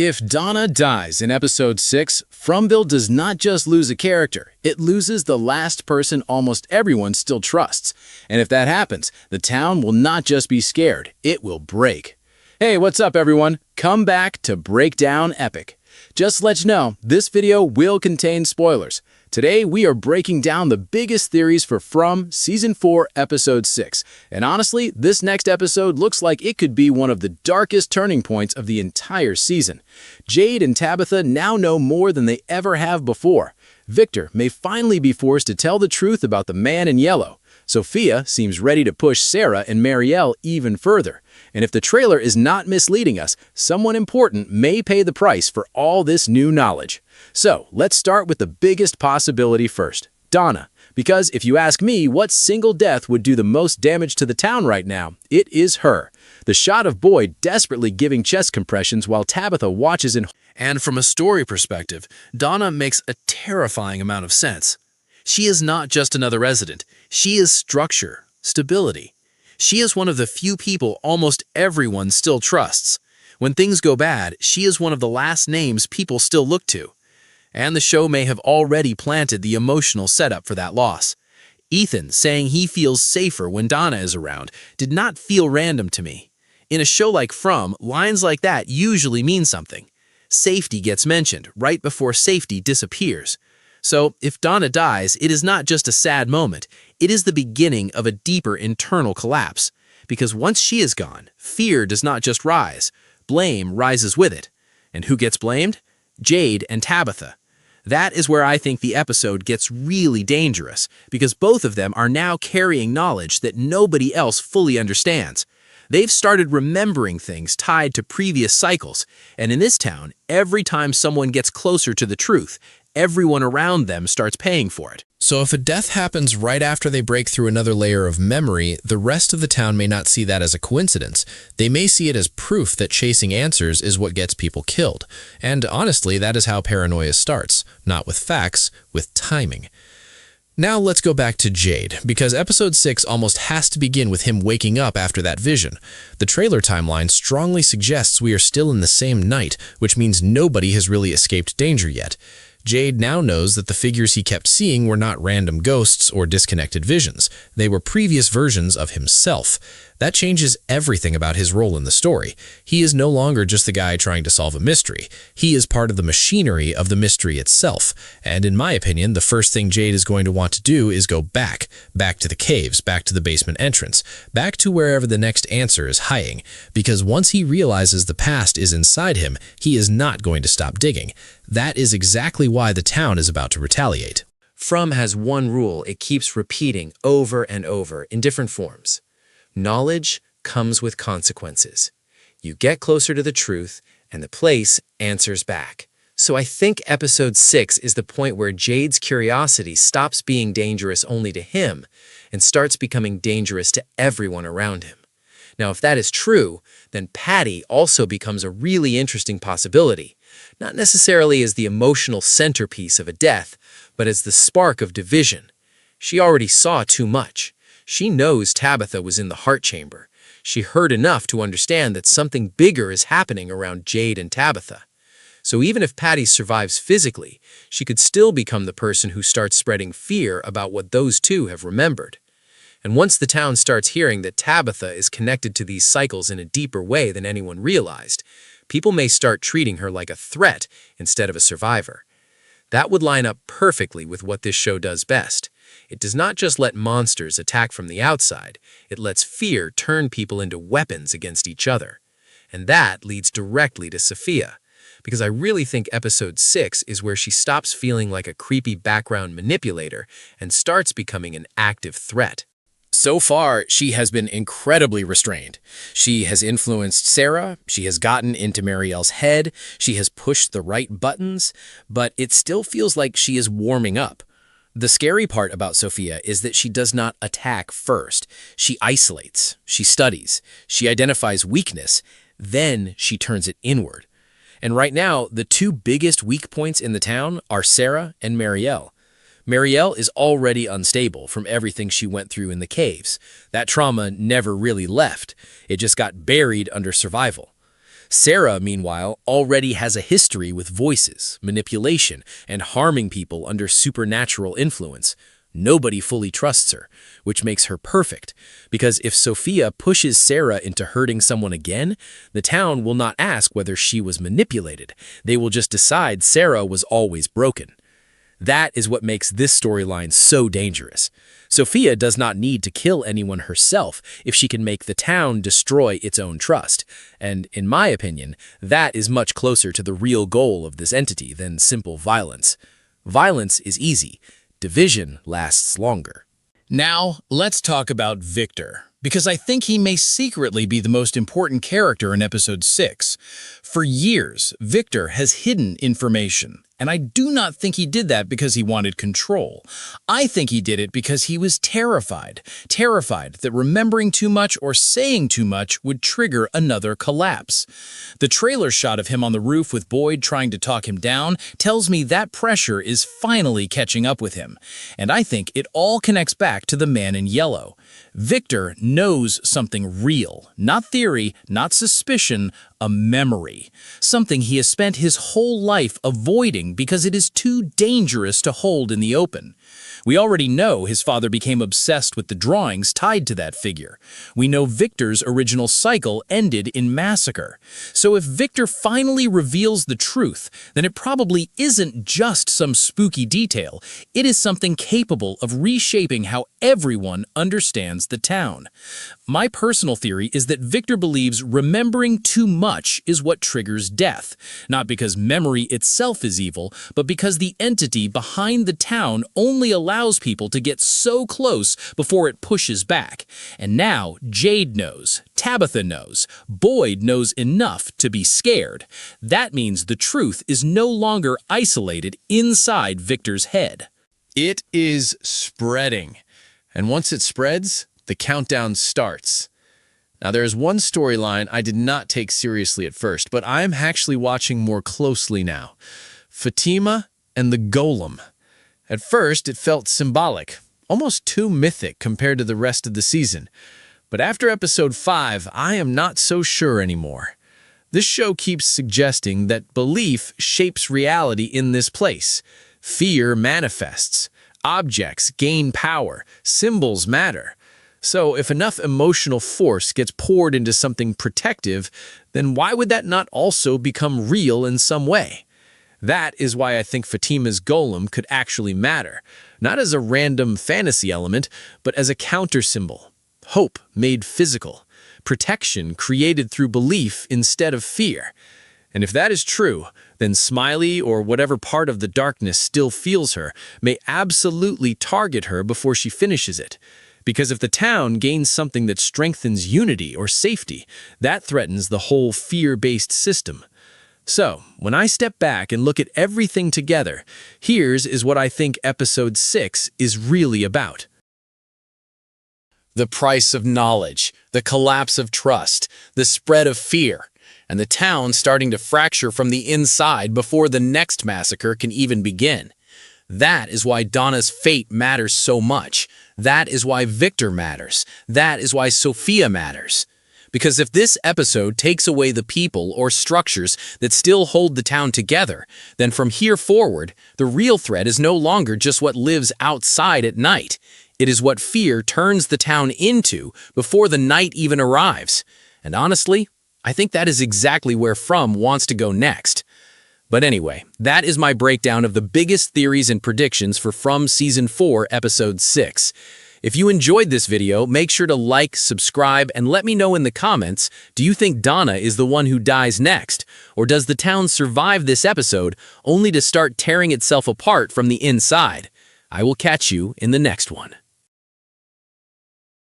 If Donna dies in episode 6, Fromville does not just lose a character, it loses the last person almost everyone still trusts. And if that happens, the town will not just be scared, it will break. Hey, what's up everyone? Come back to Break Down Epic. Just to let you know, this video will contain spoilers. Today, we are breaking down the biggest theories for From Season 4, Episode 6. And honestly, this next episode looks like it could be one of the darkest turning points of the entire season. Jade and Tabitha now know more than they ever have before. Victor may finally be forced to tell the truth about the man in yellow. Sophia seems ready to push Sarah and Marielle even further. And if the trailer is not misleading us, someone important may pay the price for all this new knowledge. So, let's start with the biggest possibility first, Donna. Because if you ask me what single death would do the most damage to the town right now, it is her. The shot of Boyd desperately giving chest compressions while Tabitha watches in. And from a story perspective, Donna makes a terrifying amount of sense. She is not just another resident. She is structure, stability. She is one of the few people almost everyone still trusts. When things go bad, she is one of the last names people still look to. And the show may have already planted the emotional setup for that loss. Ethan saying he feels safer when Donna is around did not feel random to me. In a show like From, lines like that usually mean something. Safety gets mentioned right before safety disappears. So, if Donna dies, it is not just a sad moment, it is the beginning of a deeper internal collapse. Because once she is gone, fear does not just rise, blame rises with it. And who gets blamed? Jade and Tabitha. That is where I think the episode gets really dangerous, because both of them are now carrying knowledge that nobody else fully understands. They've started remembering things tied to previous cycles, and in this town, every time someone gets closer to the truth, everyone around them starts paying for it. So if a death happens right after they break through another layer of memory, the rest of the town may not see that as a coincidence. They may see it as proof that chasing answers is what gets people killed. And honestly, that is how paranoia starts. Not with facts, with timing. Now let's go back to Jade, because episode 6 almost has to begin with him waking up after that vision. The trailer timeline strongly suggests we are still in the same night, which means nobody has really escaped danger yet. Jade now knows that the figures he kept seeing were not random ghosts or disconnected visions. They were previous versions of himself. That changes everything about his role in the story. He is no longer just the guy trying to solve a mystery. He is part of the machinery of the mystery itself. And in my opinion, the first thing Jade is going to want to do is go back to the caves, back to the basement entrance, back to wherever the next answer is hiding. Because once he realizes the past is inside him, he is not going to stop digging. That is exactly why the town is about to retaliate. From has one rule it keeps repeating over and over in different forms. Knowledge comes with consequences. You get closer to the truth, and the place answers back. So I think episode 6 is the point where Jade's curiosity stops being dangerous only to him and starts becoming dangerous to everyone around him. Now, if that is true, then Patty also becomes a really interesting possibility. Not necessarily as the emotional centerpiece of a death, but as the spark of division. She already saw too much. She knows Tabitha was in the heart chamber. She heard enough to understand that something bigger is happening around Jade and Tabitha. So even if Patty survives physically, she could still become the person who starts spreading fear about what those two have remembered. And once the town starts hearing that Tabitha is connected to these cycles in a deeper way than anyone realized, people may start treating her like a threat instead of a survivor. That would line up perfectly with what this show does best. It does not just let monsters attack from the outside, it lets fear turn people into weapons against each other. And that leads directly to Sophia, because I really think episode 6 is where she stops feeling like a creepy background manipulator and starts becoming an active threat. So far, she has been incredibly restrained. She has influenced Sarah, she has gotten into Marielle's head, she has pushed the right buttons, but it still feels like she is warming up. The scary part about Sophia is that she does not attack first. She isolates, she studies, she identifies weakness, then she turns it inward. And right now, the two biggest weak points in the town are Sarah and Marielle. Marielle is already unstable from everything she went through in the caves. That trauma never really left. It just got buried under survival. Sarah, meanwhile, already has a history with voices, manipulation, and harming people under supernatural influence. Nobody fully trusts her, which makes her perfect, because if Sophia pushes Sarah into hurting someone again, the town will not ask whether she was manipulated. They will just decide Sarah was always broken. That is what makes this storyline so dangerous. Sophia does not need to kill anyone herself if she can make the town destroy its own trust. And in my opinion, that is much closer to the real goal of this entity than simple violence. Violence is easy. Division lasts longer. Now, let's talk about Victor, because I think he may secretly be the most important character in episode 6. For years, Victor has hidden information, and I do not think he did that because he wanted control. I think he did it because he was terrified that remembering too much or saying too much would trigger another collapse. The trailer shot of him on the roof with Boyd trying to talk him down tells me that pressure is finally catching up with him, and I think it all connects back to the man in yellow. Victor knows something real, not theory, not suspicion, a memory. Something he has spent his whole life avoiding because it is too dangerous to hold in the open. We already know his father became obsessed with the drawings tied to that figure. We know Victor's original cycle ended in massacre. So if Victor finally reveals the truth, then it probably isn't just some spooky detail. It is something capable of reshaping how everyone understands the town. My personal theory is that Victor believes remembering too much is what triggers death, not because memory itself is evil, but because the entity behind the town only allows people to get so close before it pushes back. And now Jade knows, Tabitha knows, Boyd knows enough to be scared. That means the truth is no longer isolated inside Victor's head. It is spreading. And once it spreads, the countdown starts. Now, there is one storyline I did not take seriously at first, but I'm actually watching more closely now. Fatima and the golem. At first, it felt symbolic, almost too mythic compared to the rest of the season. But after episode 5, I am not so sure anymore. This show keeps suggesting that belief shapes reality in this place. Fear manifests. Objects gain power. Symbols matter. So if enough emotional force gets poured into something protective, then why would that not also become real in some way? That is why I think Fatima's golem could actually matter, not as a random fantasy element, but as a counter symbol. Hope made physical. Protection created through belief instead of fear. And if that is true, then Smiley, or whatever part of the darkness still feels her, may absolutely target her before she finishes it. Because if the town gains something that strengthens unity or safety, that threatens the whole fear-based system. So, when I step back and look at everything together, here's what I think episode 6 is really about. The price of knowledge, the collapse of trust, the spread of fear, and the town starting to fracture from the inside before the next massacre can even begin. That is why Donna's fate matters so much. That is why Victor matters. That is why Sophia matters. Because if this episode takes away the people or structures that still hold the town together, then from here forward, the real threat is no longer just what lives outside at night. It is what fear turns the town into before the night even arrives. And honestly, I think that is exactly where From wants to go next. But anyway, that is my breakdown of the biggest theories and predictions for From Season 4, Episode 6. If you enjoyed this video, make sure to like, subscribe, and let me know in the comments, do you think Donna is the one who dies next? Or does the town survive this episode only to start tearing itself apart from the inside? I will catch you in the next one.